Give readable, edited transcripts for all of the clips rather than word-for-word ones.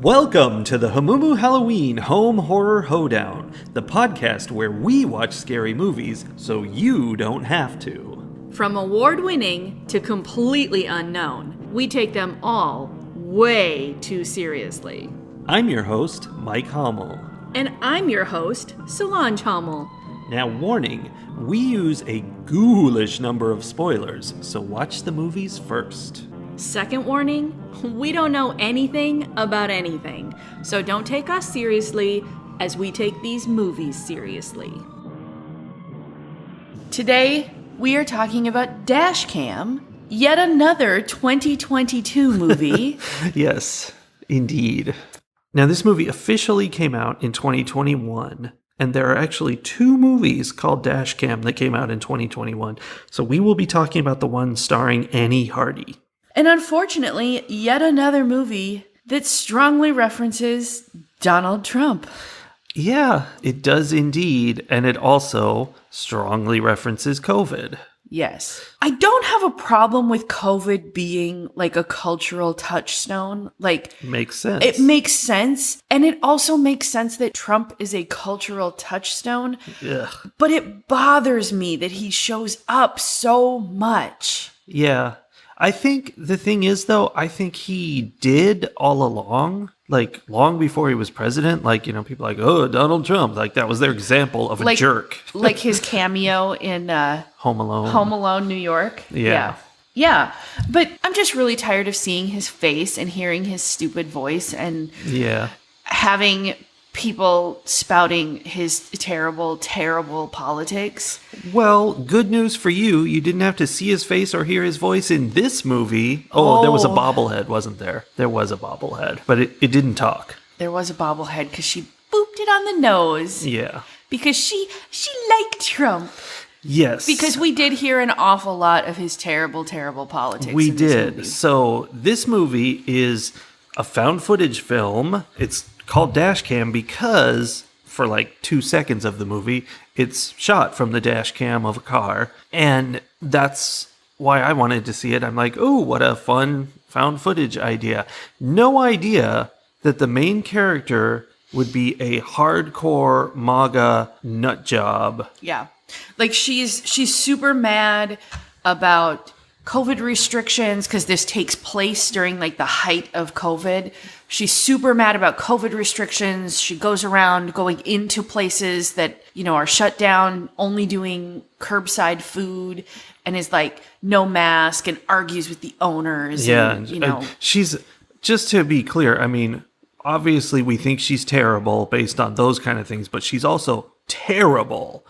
Welcome to the Hamumu Halloween Home Horror Hoedown, the podcast where we watch scary movies so you don't have to. From award-winning to completely unknown, we take them all way too seriously. I'm your host, Mike Hummel. And I'm your host, Solange Hummel. Now, warning, we use a ghoulish number of spoilers, so watch the movies first. Second warning, we don't know anything about anything, so don't take us seriously as we take these movies seriously. Today, we are talking about Dashcam, yet another 2022 movie. Yes, indeed. Now, this movie officially came out in 2021, and there are actually two movies called Dashcam that came out in 2021, so we will be talking about the one starring Annie Hardy. And unfortunately, yet another movie that strongly references Donald Trump. Yeah, it does indeed, and it also strongly references COVID. Yes. I don't have a problem with COVID being like a cultural touchstone. Makes sense. It makes sense. And it also makes sense that Trump is a cultural touchstone. Ugh. But it bothers me that he shows up so much. Yeah. I think the thing is, though, I think he did all along, long before he was president. People oh, Donald Trump. That was their example of a jerk. Like his cameo in Home Alone. Home Alone, New York. Yeah. Yeah. But I'm just really tired of seeing his face and hearing his stupid voice and having people spouting his terrible, terrible politics. Well, good news for you. You didn't have to see his face or hear his voice in this movie. Oh, there was a bobblehead, wasn't there? There was a bobblehead, but it didn't talk. There was a bobblehead because she booped it on the nose. Yeah. Because she liked Trump. Yes. Because we did hear an awful lot of his terrible, terrible politics. We in this did. movie. So this movie is a found footage film. It's called Dashcam because for 2 seconds of the movie, it's shot from the dash cam of a car. And that's why I wanted to see it. I'm like, oh, what a fun found footage idea. No idea that the main character would be a hardcore MAGA nut job. Yeah. She's super mad about COVID restrictions because this takes place during the height of COVID. She's super mad about COVID restrictions. She goes around going into places that, are shut down, only doing curbside food, and is no mask and argues with the owners. Yeah. And, she's, just to be clear, obviously we think she's terrible based on those kind of things, but she's also terrible.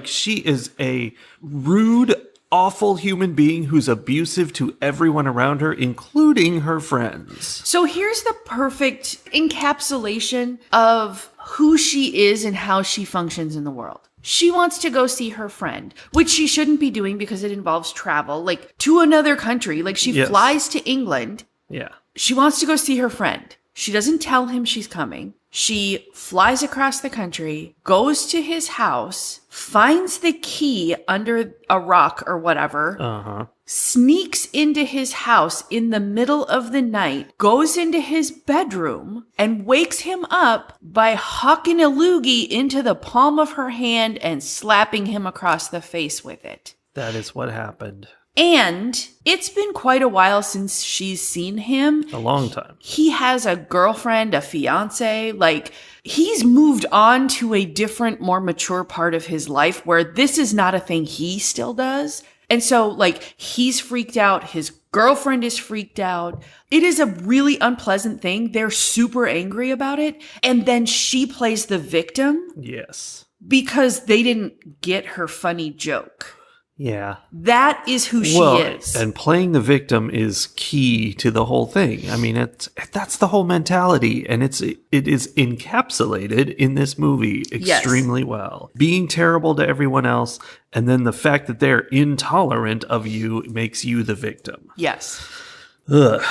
She is a rude, awful human being who's abusive to everyone around her, including her friends. So here's the perfect encapsulation of who she is and how she functions in the world. She wants to go see her friend, which she shouldn't be doing because it involves travel, to another country. She flies to England. Yeah. She wants to go see her friend. She doesn't tell him she's coming. She flies across the country, goes to his house, finds the key under a rock or whatever, sneaks into his house in the middle of the night, goes into his bedroom, and wakes him up by hawking a loogie into the palm of her hand and slapping him across the face with it. That is what happened. And it's been quite a while since she's seen him. A long time. He has a girlfriend, a fiance. He's moved on to a different, more mature part of his life where this is not a thing he still does. And so, he's freaked out. His girlfriend is freaked out. It is a really unpleasant thing. They're super angry about it. And then she plays the victim. Yes. Because they didn't get her funny joke. Yeah. That is who she is. And playing the victim is key to the whole thing. That's the whole mentality, and it is encapsulated in this movie extremely well. Being terrible to everyone else, and then the fact that they're intolerant of you makes you the victim. Yes. Ugh.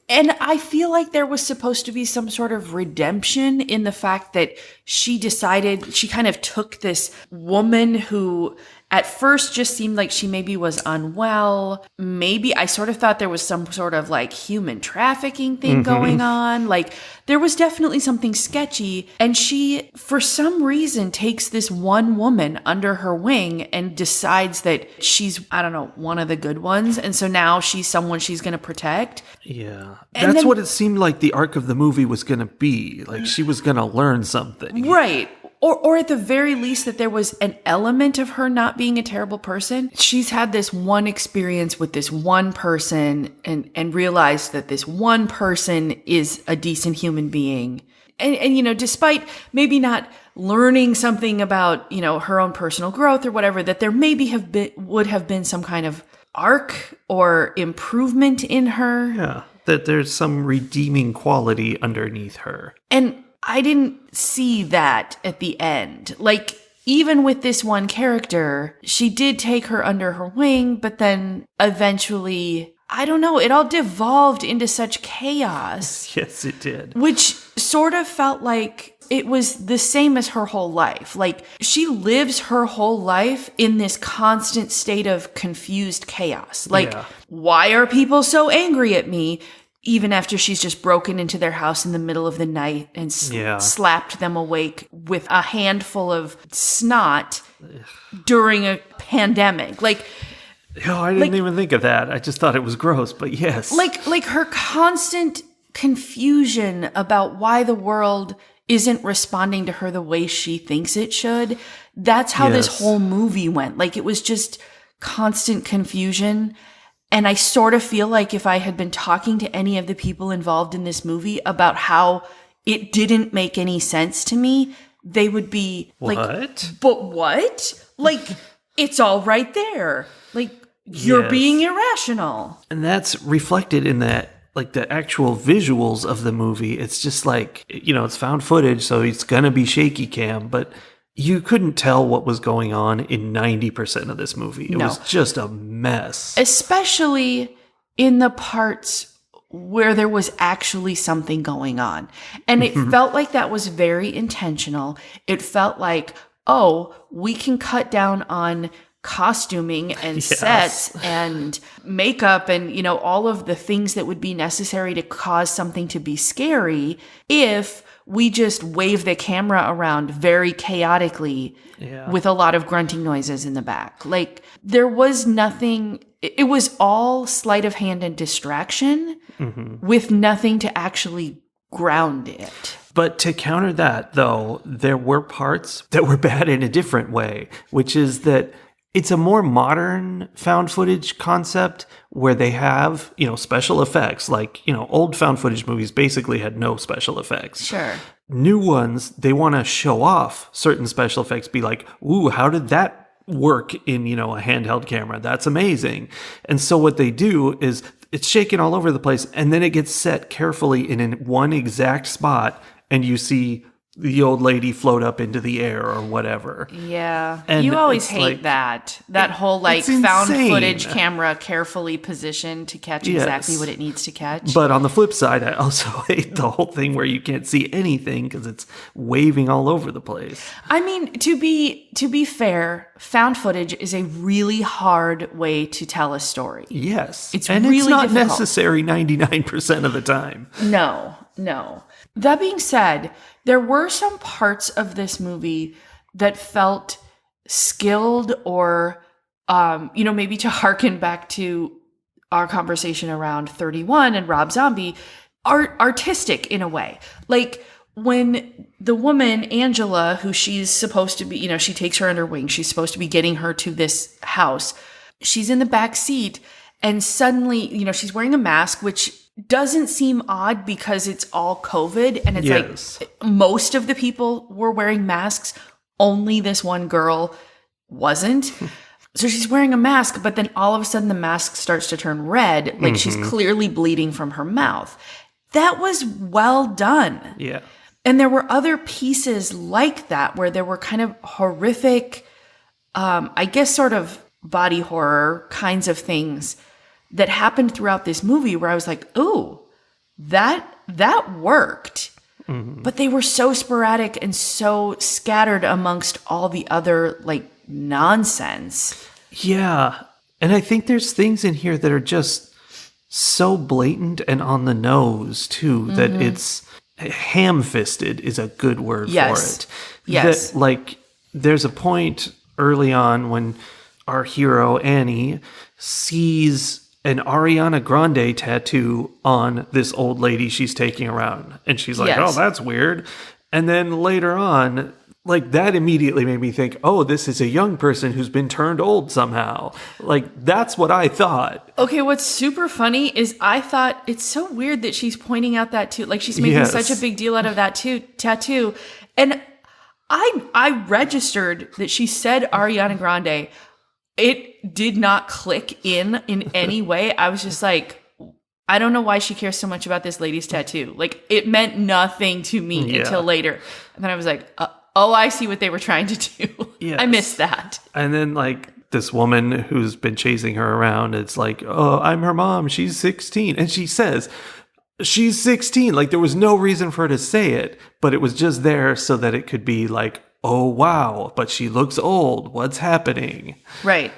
And I feel like there was supposed to be some sort of redemption in the fact that she decided, she kind of took this woman who at first just seemed like she maybe was unwell. Maybe I sort of thought there was some sort of like human trafficking thing going on. Like there was definitely something sketchy. And she, for some reason, takes this one woman under her wing and decides that she's, I don't know, one of the good ones. And so now she's someone she's going to protect. Yeah. And That's then- what it seemed like the arc of the movie was going to be. Like she was going to learn something. Right. Or at the very least that there was an element of her not being a terrible person. She's had this one experience with this one person and realized that this one person is a decent human being. And, you know, despite maybe not learning something about, you know, her own personal growth or whatever, that there maybe would have been some kind of arc or improvement in her. Yeah. That there's some redeeming quality underneath her. And I didn't see that at the end. Like, even with this one character, she did take her under her wing, but then eventually, I don't know, it all devolved into such chaos. Yes, it did. Which sort of felt like it was the same as her whole life. Like, she lives her whole life in this constant state of confused chaos. Like, why are people so angry at me? Even after she's just broken into their house in the middle of the night and slapped them awake with a handful of snot during a pandemic. Like, oh, I didn't even think of that. I just thought it was gross, but yes. Like her constant confusion about why the world isn't responding to her the way she thinks it should. That's how this whole movie went. Like, it was just constant confusion. And I sort of feel like if I had been talking to any of the people involved in this movie about how it didn't make any sense to me, they would be like, but what? Like, it's all right there. Like, you're being irrational. And that's reflected in that, like the actual visuals of the movie. It's just like, you know, it's found footage, so it's going to be shaky cam, but you couldn't tell what was going on in 90% of this movie. It was just a mess. Especially in the parts where there was actually something going on. And it felt like that was very intentional. It felt like, oh, we can cut down on costuming and sets and makeup and, you know, all of the things that would be necessary to cause something to be scary if we just wave the camera around very chaotically with a lot of grunting noises in the back. Like, there was nothing, it was all sleight of hand and distraction with nothing to actually ground it. But to counter that, though, there were parts that were bad in a different way, which is that it's a more modern found footage concept where they have, you know, special effects. Like, you know, old found footage movies basically had no special effects. Sure. New ones, they want to show off certain special effects, be like, ooh, how did that work in, you know, a handheld camera? That's amazing. And so what they do is it's shaking all over the place, and then it gets set carefully in one exact spot, and you see the old lady float up into the air or whatever. Yeah. And you always it's hate like, that whole like it's found insane. footage camera carefully positioned to catch exactly what it needs to catch. But on the flip side, I also hate the whole thing where you can't see anything because it's waving all over the place. I mean, to be fair, found footage is a really hard way to tell a story. Yes. It's and really it's not difficult. necessary 99% of the time. No. That being said, there were some parts of this movie that felt skilled or, you know, maybe to harken back to our conversation around 31 and Rob Zombie, artistic in a way. Like, when the woman, Angela, who she's supposed to be, you know, she takes her under wing, she's supposed to be getting her to this house. She's in the back seat, and suddenly, you know, she's wearing a mask, which doesn't seem odd because it's all COVID, and it's like most of the people were wearing masks. Only this one girl wasn't. So she's wearing a mask, but then all of a sudden the mask starts to turn red, like she's clearly bleeding from her mouth. That was well done. Yeah. And there were other pieces like that where there were kind of horrific, I guess sort of body horror kinds of things that happened throughout this movie where I was like, ooh, that worked. But they were so sporadic and so scattered amongst all the other like nonsense. Yeah. And I think there's things in here that are just so blatant and on the nose, too, that it's ham-fisted is a good word for it. Yes. That, like, there's a point early on when our hero, Annie, sees an Ariana Grande tattoo on this old lady she's taking around. And she's like, oh, that's weird. And then later on, like, that immediately made me think, oh, this is a young person who's been turned old somehow. Like, that's what I thought. Okay, what's super funny is I thought it's so weird that she's pointing out that too. Like, she's making such a big deal out of that tattoo. And I registered that she said Ariana Grande. It did not click in any way. I was just like, I don't know why she cares so much about this lady's tattoo. Like, it meant nothing to me until later. And then I was like, oh, I see what they were trying to do. Yes. I missed that. And then, like, this woman who's been chasing her around, it's like, oh, I'm her mom. She's 16. And she says, she's 16. Like, there was no reason for her to say it, but it was just there so that it could be like, oh, wow, but she looks old. What's happening? Right.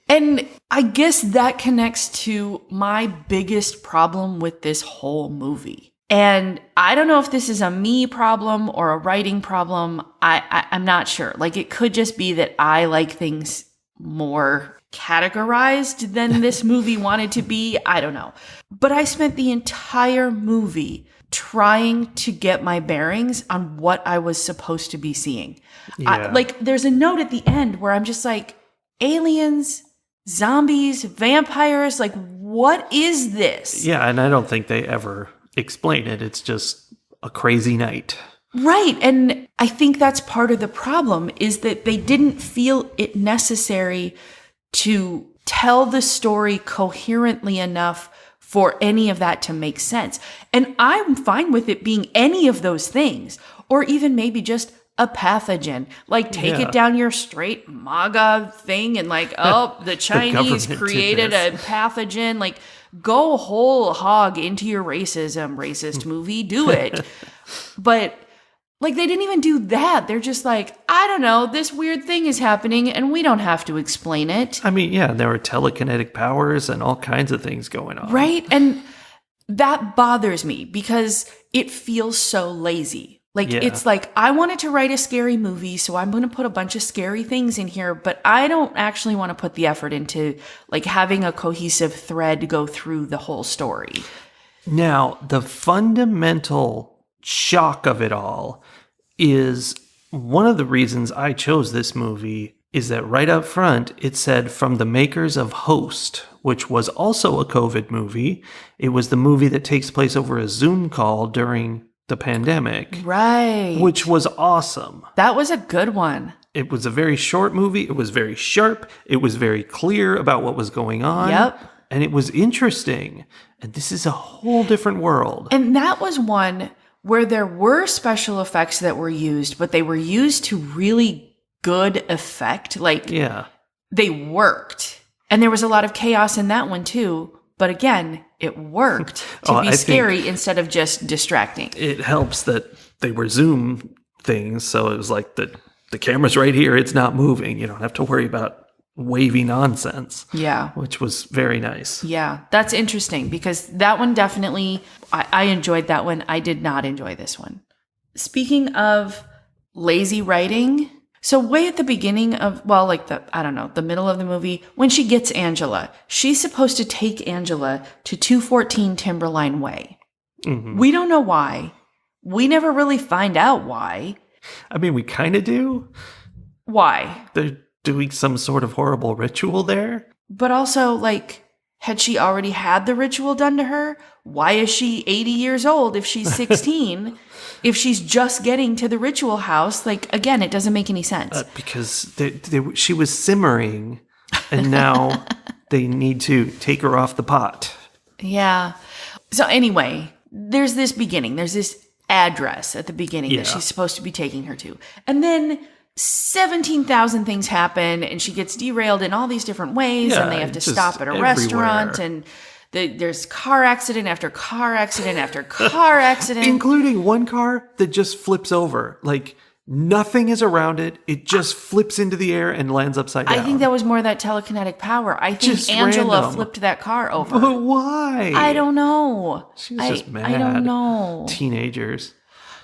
And I guess that connects to my biggest problem with this whole movie. And I don't know if this is a me problem or a writing problem. I'm not sure. Like, it could just be that I like things more categorized than this movie wanted to be. I don't know. But I spent the entire movie trying to get my bearings on what I was supposed to be seeing. Yeah. Like, there's a note at the end where I'm just like, aliens, zombies, vampires, like, what is this? Yeah, and I don't think they ever explain it. It's just a crazy night. Right. And I think that's part of the problem, is that they didn't feel it necessary to tell the story coherently enough for any of that to make sense. And I'm fine with it being any of those things, or even maybe just a pathogen. Like, take it down your straight MAGA thing and like, oh, the Chinese created a pathogen. Like, go whole hog into your racism, racist movie, do it. But like, they didn't even do that. They're just like, I don't know, this weird thing is happening and we don't have to explain it. I mean, yeah, there were telekinetic powers and all kinds of things going on. Right? And that bothers me because it feels so lazy. Like, it's like, I wanted to write a scary movie, so I'm going to put a bunch of scary things in here, but I don't actually want to put the effort into, like, having a cohesive thread go through the whole story. Now, the fundamental shock of it all is one of the reasons I chose this movie is that right up front, it said from the makers of Host, which was also a COVID movie. It was the movie that takes place over a Zoom call during the pandemic. Right. Which was awesome. That was a good one. It was a very short movie. It was very sharp. It was very clear about what was going on. Yep. And it was interesting. And this is a whole different world. And that was one where there were special effects that were used, but they were used to really good effect. Like, they worked. And there was a lot of chaos in that one too. But again, it worked to be scary instead of just distracting. It helps that they were Zoom things, so it was like the camera's right here, it's not moving. You don't have to worry about wavy nonsense. Yeah. Which was very nice. Yeah, that's interesting because that one definitely, I enjoyed that one. I did not enjoy this one. Speaking of lazy writing, so way at the beginning of, the middle of the movie, when she gets Angela, she's supposed to take Angela to 214 Timberline Way. Mm-hmm. We don't know why. We never really find out why. I mean, we kind of do. Why? They're doing some sort of horrible ritual there. But also, like, had she already had the ritual done to her? Why is she 80 years old if she's 16? If she's just getting to the ritual house, like, again, it doesn't make any sense. Because she was simmering, and now they need to take her off the pot. Yeah. So anyway, there's this beginning. There's this address at the beginning that she's supposed to be taking her to. And then 17,000 things happen, and she gets derailed in all these different ways, and they have to stop at a restaurant, and there's car accident after car accident after car accident. Including one car that just flips over. Like, Nothing is around it. It just flips into the air and lands upside down. I think that was more that telekinetic power. I think Just Angela random. flipped that car over. But why? I don't know. She was just mad. I don't know. Teenagers.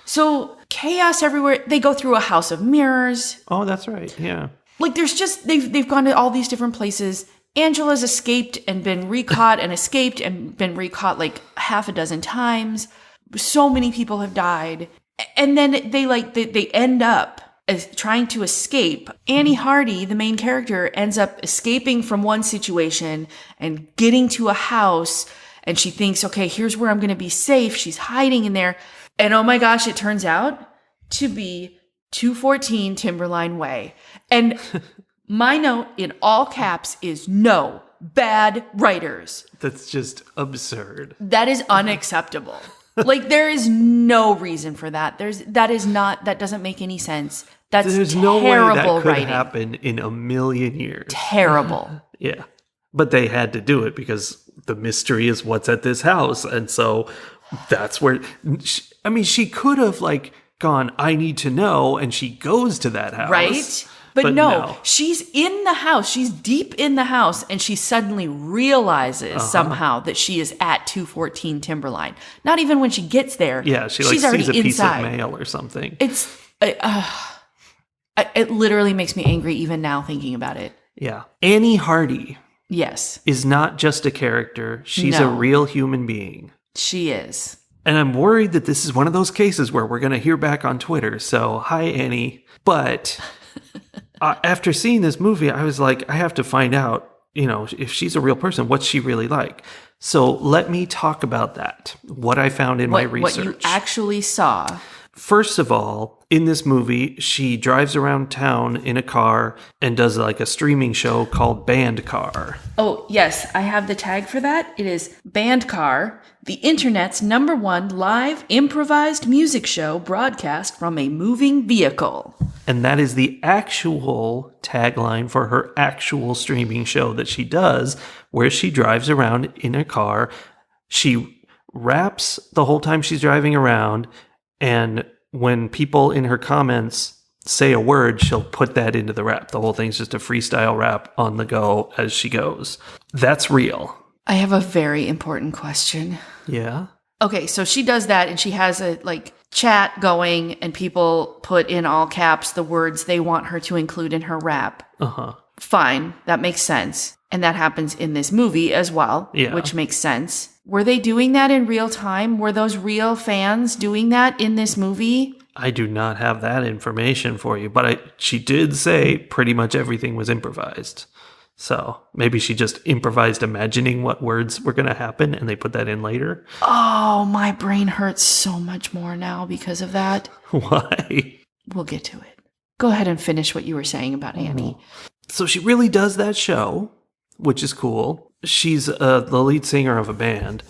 So chaos everywhere. They go through a house of mirrors. Oh, that's right. Yeah. Like there's just they've gone to all these different places. Angela's escaped and been recaught and escaped and been recaught like half a dozen times. So many people have died. And then they end up as trying to escape. Annie Hardy, the main character, ends up escaping from one situation and getting to a house. And she thinks, okay, here's where I'm going to be safe. She's hiding in there. And oh my gosh, it turns out to be 214 Timberline Way. And my note in all caps is no bad writers. That's just absurd. That is unacceptable. Like there is no reason for that. That doesn't make any sense. That's There's terrible no way that could writing. happen in a million years. Terrible. Yeah. But they had to do it because the mystery is what's at this house. And so that's where, she could have like gone, I need to know. And she goes to that house. Right? But no, she's in the house. She's deep in the house. And she suddenly realizes somehow that she is at 214 Timberline. Not even when she gets there. Yeah, she's already sees a piece inside. of mail or something. It literally makes me angry even now thinking about it. Yeah. Annie Hardy Yes, is not just a character. She's a No. real human being. she is. And I'm worried that this is one of those cases where we're going to hear back on Twitter. So, hi, Annie. But after seeing this movie, I was like, I have to find out, if she's a real person, what's she really like? So let me talk about that, what I found in my research. What you actually saw. First of all, in this movie, she drives around town in a car and does like a streaming show called Band Car. Oh, yes, I have the tag for that. It is Bandcar, the internet's #1 live improvised music show broadcast from a moving vehicle. And that is the actual tagline for her actual streaming show that she does, where she drives around in a car. She raps the whole time she's driving around, and when people in her comments say a word, she'll put that into the rap. The whole thing's just a freestyle rap on the go as she goes. That's real. I have a very important question. Yeah. Okay, so she does that and she has a chat going and people put in all caps the words they want her to include in her rap. Uh-huh. Fine, that makes sense. And that happens in this movie as well, which makes sense. Were they doing that in real time? Were those real fans doing that in this movie? I do not have that information for you, but she did say pretty much everything was improvised. So maybe she just improvised imagining what words were going to happen and they put that in later. Oh, my brain hurts so much more now because of that. Why? We'll get to it. Go ahead and finish what you were saying about Annie. So she really does that show, which is cool. She's the lead singer of a band.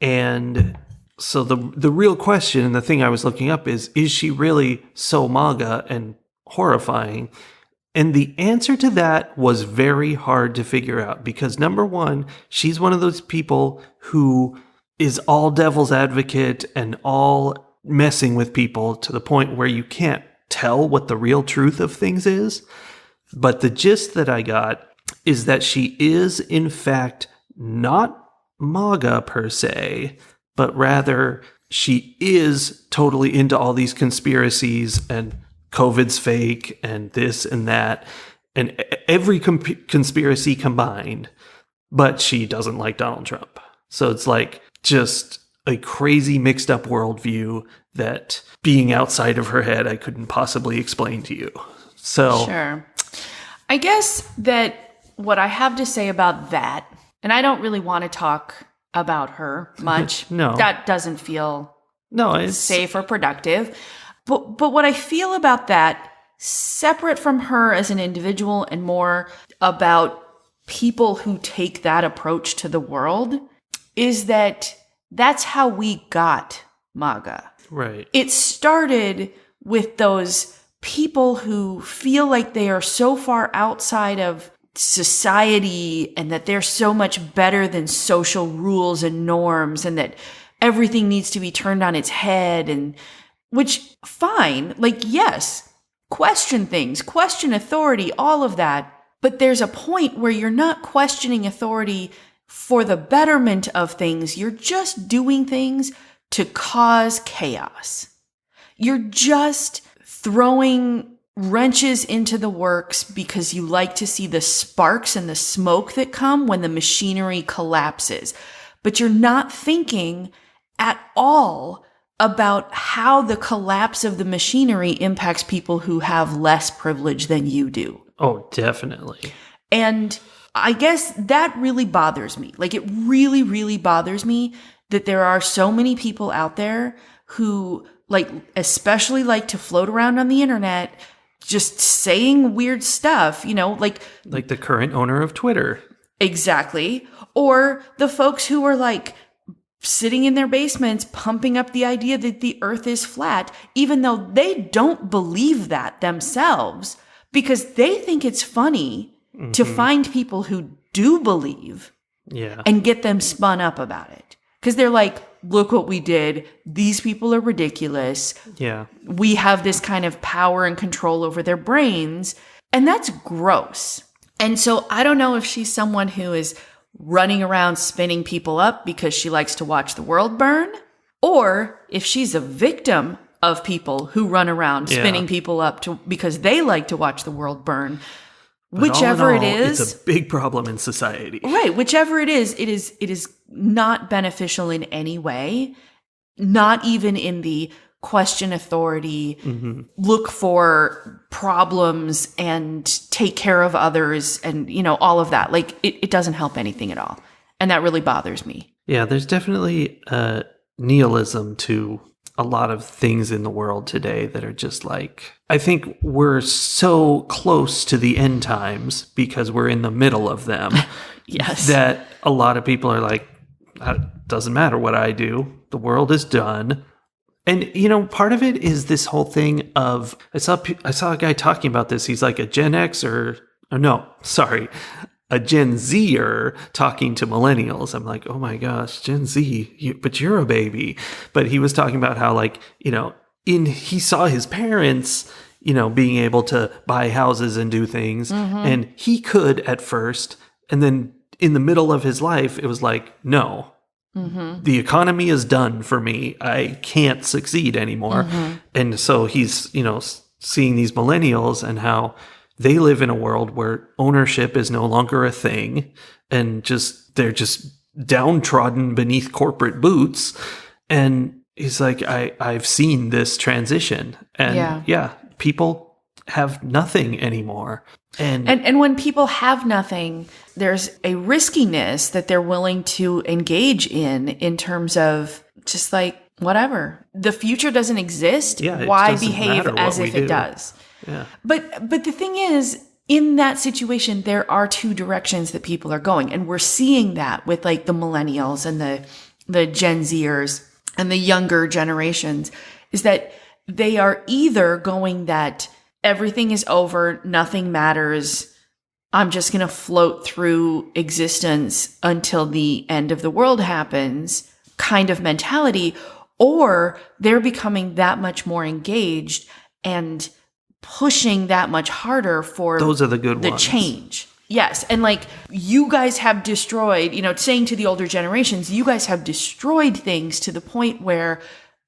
And so the real question and the thing I was looking up is she really so MAGA and horrifying? And the answer to that was very hard to figure out because number one, she's one of those people who is all devil's advocate and all messing with people to the point where you can't tell what the real truth of things is. But the gist that I got is that she is, in fact, not MAGA per se, but rather she is totally into all these conspiracies and COVID's fake and this and that and every conspiracy combined, but she doesn't like Donald Trump. So it's like just a crazy mixed up worldview that being outside of her head, I couldn't possibly explain to you. So Sure. I guess that what I have to say about that, and I don't really want to talk about her much. No. That doesn't feel it's safe or productive. But what I feel about that, separate from her as an individual and more about people who take that approach to the world, is that that's how we got MAGA. right. It started with those people who feel like they are so far outside of society and that they're so much better than social rules and norms and that everything needs to be turned on its head. And which fine, like, yes, question things, question authority, all of that. But there's a point where you're not questioning authority for the betterment of things. You're just doing things to cause chaos. You're just throwing wrenches into the works because you like to see the sparks and the smoke that come when the machinery collapses. But you're not thinking at all about how the collapse of the machinery impacts people who have less privilege than you do. Oh, definitely. And I guess that really bothers me. Like, it really, really bothers me that there are so many people out there who, like, especially like to float around on the internet just saying weird stuff, you know, like the current owner of Twitter. Exactly. Or the folks who are like sitting in their basements pumping up the idea that the earth is flat, even though they don't believe that themselves, because they think it's funny to find people who do believe and get them spun up about it. Because they're like, look what we did. These people are ridiculous. Yeah. We have this kind of power and control over their brains. And that's gross. And so I don't know if she's someone who is running around spinning people up because she likes to watch the world burn, or if she's a victim of people who run around spinning people up because they like to watch the world burn. But whichever all in all, it is, it's a big problem in society. Right. Whichever it is not beneficial in any way, not even in the question authority, look for problems and take care of others and, you know, all of that. Like, it doesn't help anything at all. And that really bothers me. Yeah, there's definitely nihilism to a lot of things in the world today that are just like, I think we're so close to the end times because we're in the middle of them. Yes. That a lot of people are like, it doesn't matter what I do. The world is done. And, you know, part of it is this whole thing of, I saw a guy talking about this. He's like a Gen X a Gen Zer talking to millennials. I'm like, oh my gosh, Gen Z, but you're a baby. But he was talking about how, like, you know, he saw his parents, you know, being able to buy houses and do things. And he could at first. And then in the middle of his life, it was like, no, the economy is done for me. I can't succeed anymore. And so he's, you know, seeing these millennials and how they live in a world where ownership is no longer a thing, and they're just downtrodden beneath corporate boots. And he's like, I've seen this transition, and people have nothing anymore. And when people have nothing, there's a riskiness that they're willing to engage in terms of just like, whatever. The future doesn't exist. Why behave as if it does? Yeah. But the thing is, in that situation, there are two directions that people are going. And we're seeing that with like the millennials and the Gen Zers and the younger generations, is that they are either going that everything is over, nothing matters, I'm just going to float through existence until the end of the world happens kind of mentality, or they're becoming that much more engaged and pushing that much harder for those are the good the ones. Change. Yes. And like, you guys have destroyed, you know, saying to the older generations, you guys have destroyed things to the point where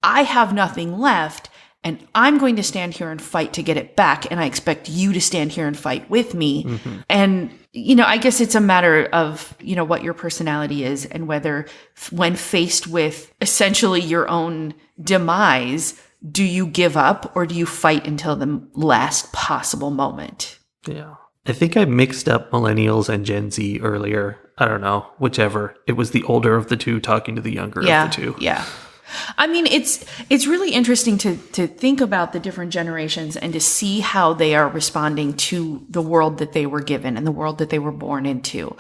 I have nothing left and I'm going to stand here and fight to get it back. And I expect you to stand here and fight with me. And, you know, I guess it's a matter of, you know, what your personality is and whether when faced with essentially your own demise, do you give up or do you fight until the last possible moment? Yeah. I think I mixed up millennials and Gen Z earlier. I don't know, whichever. It was the older of the two talking to the younger of the two. Yeah. I mean, it's really interesting to think about the different generations and to see how they are responding to the world that they were given and the world that they were born into.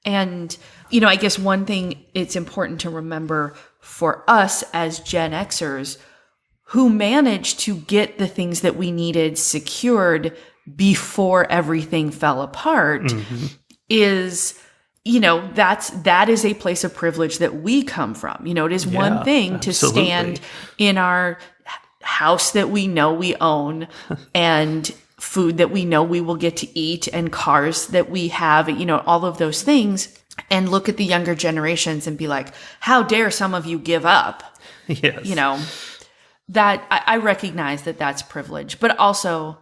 And, you know, I guess one thing it's important to remember for us as Gen Xers who managed to get the things that we needed secured before everything fell apart is, you know, that is a place of privilege that we come from. You know, it is one thing to stand in our house that we know we own and food that we know we will get to eat and cars that we have, all of those things, and look at the younger generations and be like, how dare some of you give up? Yes. That I recognize that that's privilege, but also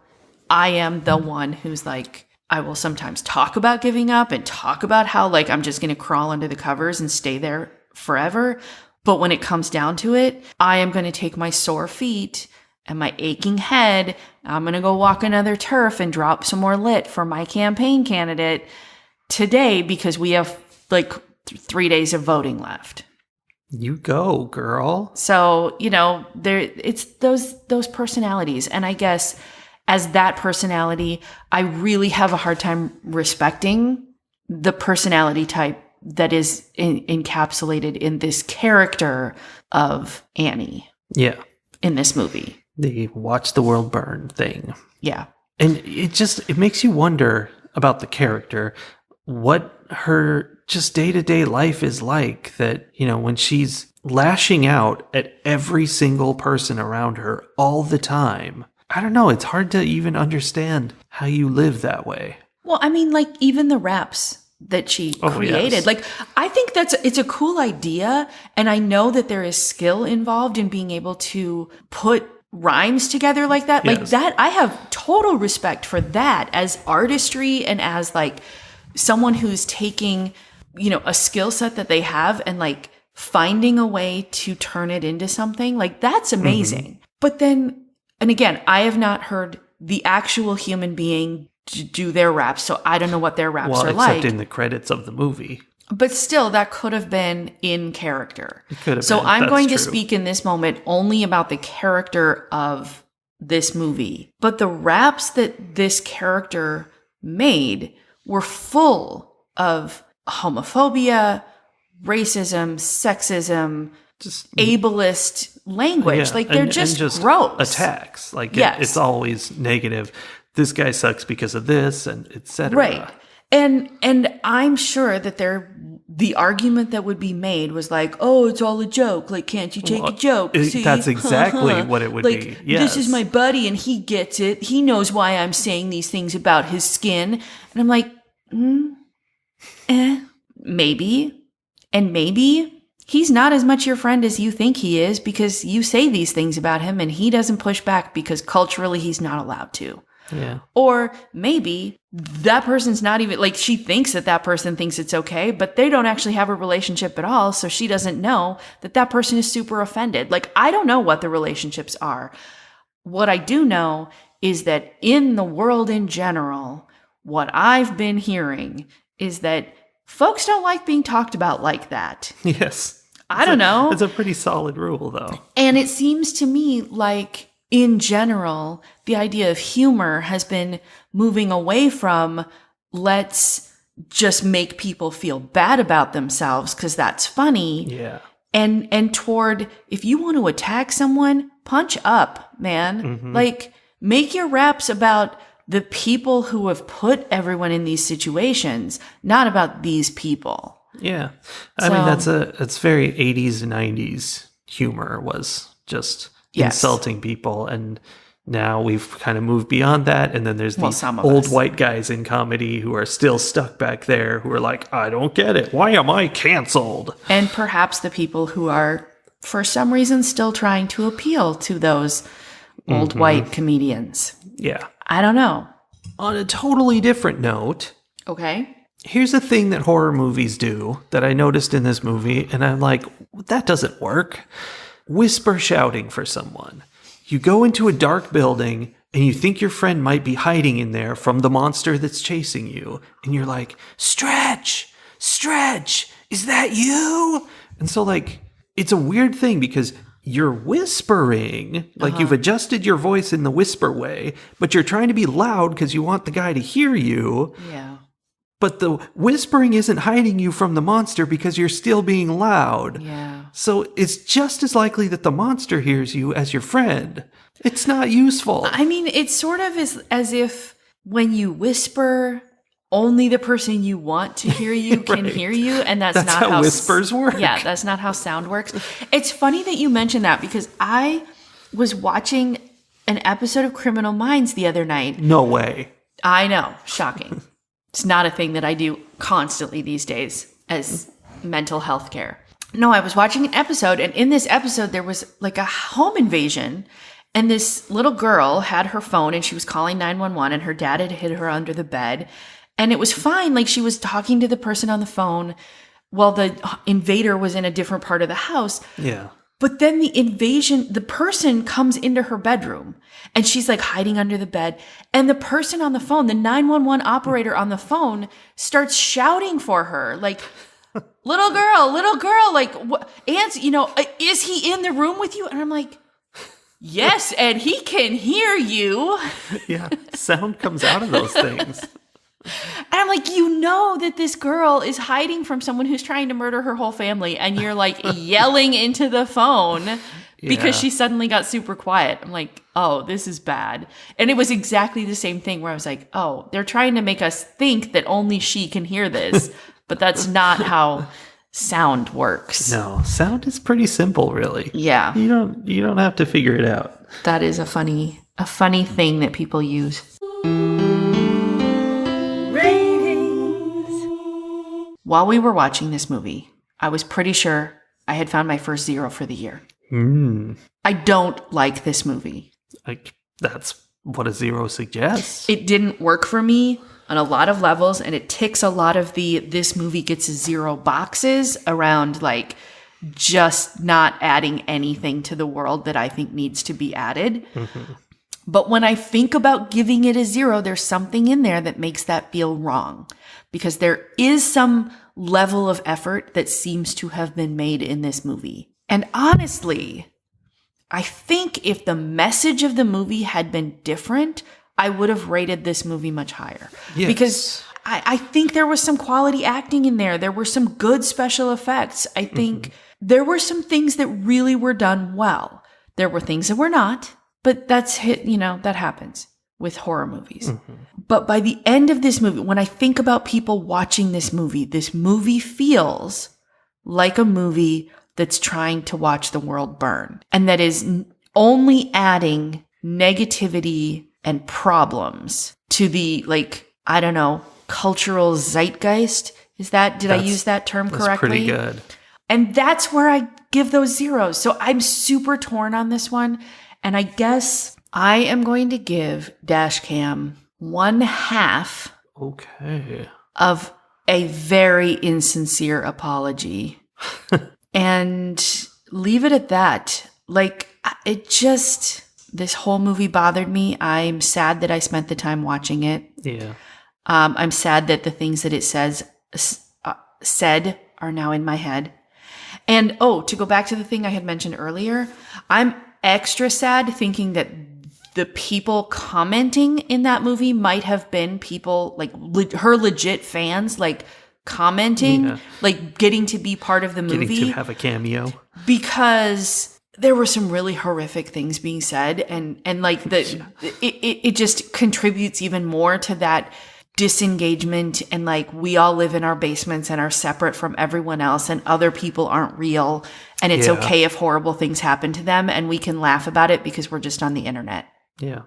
I am the one who's like, I will sometimes talk about giving up and talk about how like I'm just going to crawl under the covers and stay there forever. But when it comes down to it, I am going to take my sore feet and my aching head. I'm going to go walk another turf and drop some more lit for my campaign candidate today because we have like 3 days of voting left. You go, girl. So, it's those personalities. And I guess as that personality, I really have a hard time respecting the personality type that is encapsulated in this character of Annie. Yeah. In this movie. The watch the world burn thing. Yeah. And it makes you wonder about the character, what her just day-to-day life is like, that, when she's lashing out at every single person around her all the time. I don't know. It's hard to even understand how you live that way. Well, I mean, like even the raps that she created, yes. Like I think it's a cool idea. And I know that there is skill involved in being able to put rhymes together like that. Yes. Like that, I have total respect for that as artistry and as like someone who's taking, a skill set that they have and like finding a way to turn it into something. Like that's amazing. Mm-hmm. But then, and again, I have not heard the actual human being do their raps, so I don't know what their raps are like. Except in the credits of the movie. But still, that could have been in character. It could have so been. I'm That's going to true. speak in this moment only about the character of this movie. But the raps that this character made were full of homophobia, racism, sexism, just ableist language. Yeah, like they're and just gross. Gross. Attacks. Like Yes. It's always negative. This guy sucks because of this, and etc. Right. And I'm sure that the argument that would be made was like, oh, it's all a joke. Like, can't you take a joke? See? That's exactly what it would like, be. Yes. This is my buddy and he gets it. He knows why I'm saying these things about his skin. And I'm like, maybe. And maybe he's not as much your friend as you think he is because you say these things about him and he doesn't push back because culturally he's not allowed to. Yeah. Or maybe that person's not even, like, she thinks that person thinks it's okay, but they don't actually have a relationship at all, so she doesn't know that person is super offended. Like, I don't know what the relationships are. What I do know is that in the world in general, what I've been hearing is that folks don't like being talked about like that. Yes. I don't know. It's a pretty solid rule, though. And it seems to me like, in general, the idea of humor has been moving away from let's just make people feel bad about themselves because that's funny. Yeah. And toward, if you want to attack someone, punch up, man. Mm-hmm. Like, make your raps about the people who have put everyone in these situations, not about these people. Yeah. I mean, that's very 80s and 90s humor, was just insulting people. And now we've kind of moved beyond that. And then there's these old white guys in comedy who are still stuck back there, who are like, I don't get it. Why am I canceled? And perhaps the people who are, for some reason, still trying to appeal to those old white comedians. Yeah. I don't know. On a totally different note. Okay. Here's a thing that horror movies do that I noticed in this movie, and I'm like, that doesn't work. Whisper shouting for someone. You go into a dark building, and you think your friend might be hiding in there from the monster that's chasing you, and you're like, Stretch! Stretch! Is that you? And so, like, it's a weird thing because you're whispering, like you've adjusted your voice in the whisper way, but you're trying to be loud because you want the guy to hear you. Yeah. But the whispering isn't hiding you from the monster because you're still being loud. Yeah. So it's just as likely that the monster hears you as your friend. It's not useful. I mean, it's sort of as if when you whisper, only the person you want to hear you can hear you, and that's not how whispers work. Yeah, that's not how sound works. It's funny that you mentioned that because I was watching an episode of Criminal Minds the other night. No way. I know. Shocking. It's not a thing that I do constantly these days as mental health care. No, I was watching an episode, and in this episode, there was like a home invasion, and this little girl had her phone, and she was calling 911, and her dad had hid her under the bed, and it was fine. Like, she was talking to the person on the phone while the invader was in a different part of the house. Yeah. But then the person comes into her bedroom, and she's like hiding under the bed, and the person on the phone, the 911 operator on the phone, starts shouting for her, like, little girl, like, what, answer, is he in the room with you? And I'm like, yes, and he can hear you. Yeah, sound comes out of those things. And I'm like, that this girl is hiding from someone who's trying to murder her whole family, and you're like yelling into the phone because she suddenly got super quiet. I'm like, oh, this is bad. And it was exactly the same thing where I was like, oh, they're trying to make us think that only she can hear this. But that's not how sound works. No, sound is pretty simple, really. Yeah. You don't have to figure it out. That is a funny thing that people use. Ratings. While we were watching this movie, I was pretty sure I had found my first 0 for the year. I don't like this movie. That's what a 0 suggests. It didn't work for me on a lot of levels, and it ticks a lot of this movie gets a 0 boxes around, like, just not adding anything to the world that I think needs to be added. Mm-hmm. But when I think about giving it a 0, there's something in there that makes that feel wrong, because there is some level of effort that seems to have been made in this movie. And honestly, I think if the message of the movie had been different, I would have rated this movie much higher. Yes. Because I think there was some quality acting in there. There were some good special effects. I think there were some things that really were done well. There were things that were not, but that happens with horror movies. Mm-hmm. But by the end of this movie, when I think about people watching this movie feels like a movie that's trying to watch the world burn, and that is only adding negativity and problems to the, cultural zeitgeist. Did I use that term correctly? That's pretty good. And that's where I give those 0s. So I'm super torn on this one. And I guess I am going to give Dashcam 1/2 of a very insincere apology. And leave it at that. This whole movie bothered me. I'm sad that I spent the time watching it. Yeah. I'm sad that the things that it said are now in my head. And to go back to the thing I had mentioned earlier, I'm extra sad thinking that the people commenting in that movie might have been people her legit fans, commenting, getting to be part of the movie. Getting to have a cameo. Because there were some really horrific things being said, and it just contributes even more to that disengagement, and we all live in our basements and are separate from everyone else, and other people aren't real, and it's okay if horrible things happen to them, and we can laugh about it because we're just on the internet. Yeah.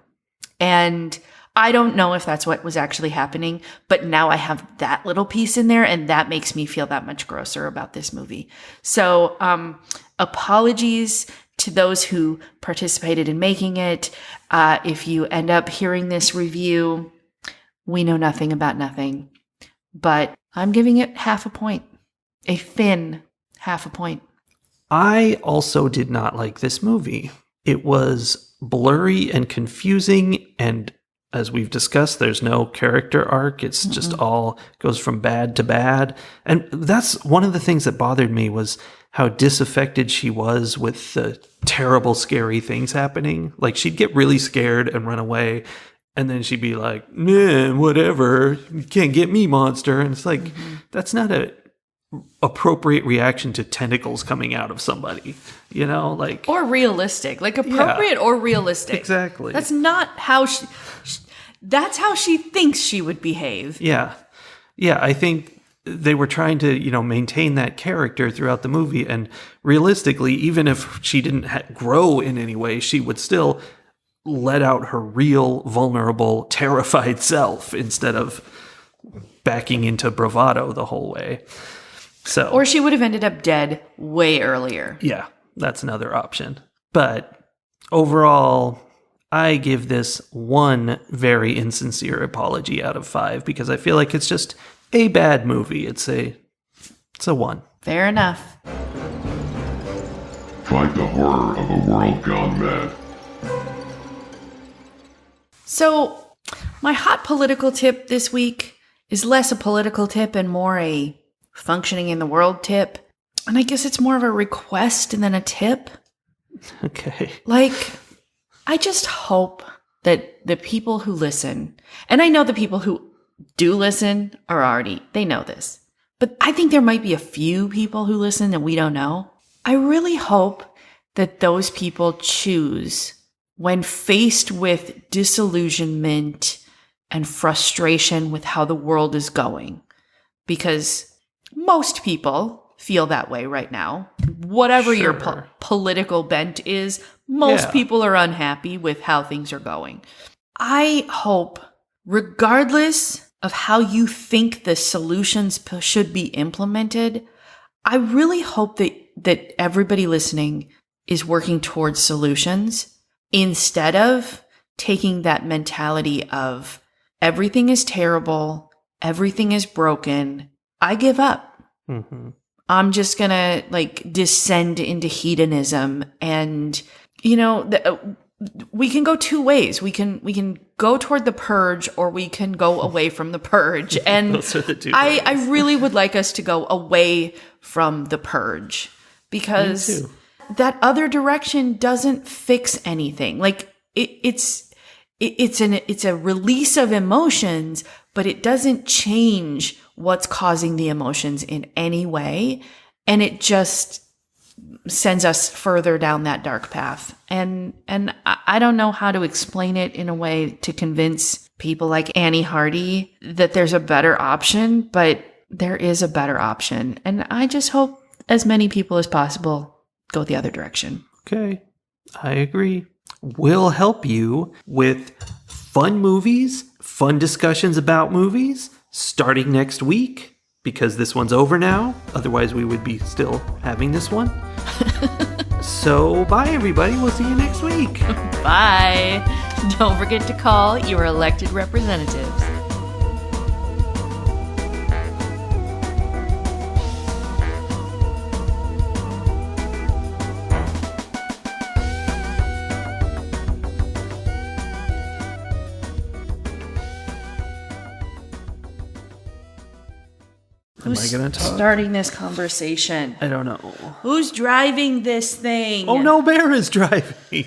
And I don't know if that's what was actually happening, but now I have that little piece in there, and that makes me feel that much grosser about this movie. So, apologies to those who participated in making it. If you end up hearing this review, we know nothing about nothing, but I'm giving it 0.5 point, a thin 0.5 point. I also did not like this movie. It was blurry and confusing, and as we've discussed, there's no character arc. It's just all goes from bad to bad. And that's one of the things that bothered me, was how disaffected she was with the terrible, scary things happening. She'd get really scared and run away, and then she'd be like, man, whatever, you can't get me, monster. And it's that's not a appropriate reaction to tentacles coming out of somebody, or realistic, appropriate or realistic. Exactly. That's not how that's how she thinks she would behave. Yeah. I think they were trying to, maintain that character throughout the movie. And realistically, even if she didn't grow in any way, she would still let out her real, vulnerable, terrified self instead of backing into bravado the whole way. So, or she would have ended up dead way earlier. Yeah, that's another option. But overall, I give this 1 very insincere apology out of 5 because I feel like it's just a bad movie. It's a 1. Fair enough. Fight the horror of a world gone mad. So, my hot political tip this week is less a political tip and more a functioning in the world tip. And I guess it's more of a request than a tip. Okay. Like, I just hope that the people who listen, and I know the people who do listen are already, they know this, but I think there might be a few people who listen that we don't know. I really hope that those people choose, when faced with disillusionment and frustration with how the world is going, because most people feel that way right now. Whatever your political bent is, most people are unhappy with how things are going. I hope, regardless of how you think the solutions should be implemented, I really hope that everybody listening is working towards solutions instead of taking that mentality of everything is terrible, everything is broken, I give up. Mm-hmm. I'm just going to descend into hedonism. And, we can go 2 ways. We can go toward the purge or we can go away from the purge. And Those are the 2 I really would like us to go away from the purge because that other direction doesn't fix anything. Like it's a release of emotions, but it doesn't change what's causing the emotions in any way. And it just sends us further down that dark path. And I don't know how to explain it in a way to convince people like Annie Hardy that there's a better option, but there is a better option. And I just hope as many people as possible go the other direction. Okay, I agree. We'll help you with fun movies, fun discussions about movies, starting next week, because this one's over now. Otherwise, we would be still having this one. So, bye, everybody. We'll see you next week. Bye. Don't forget to call your elected representatives. Am I going to talk? Starting this conversation? I don't know. Who's driving this thing? Oh, no, Bear is driving.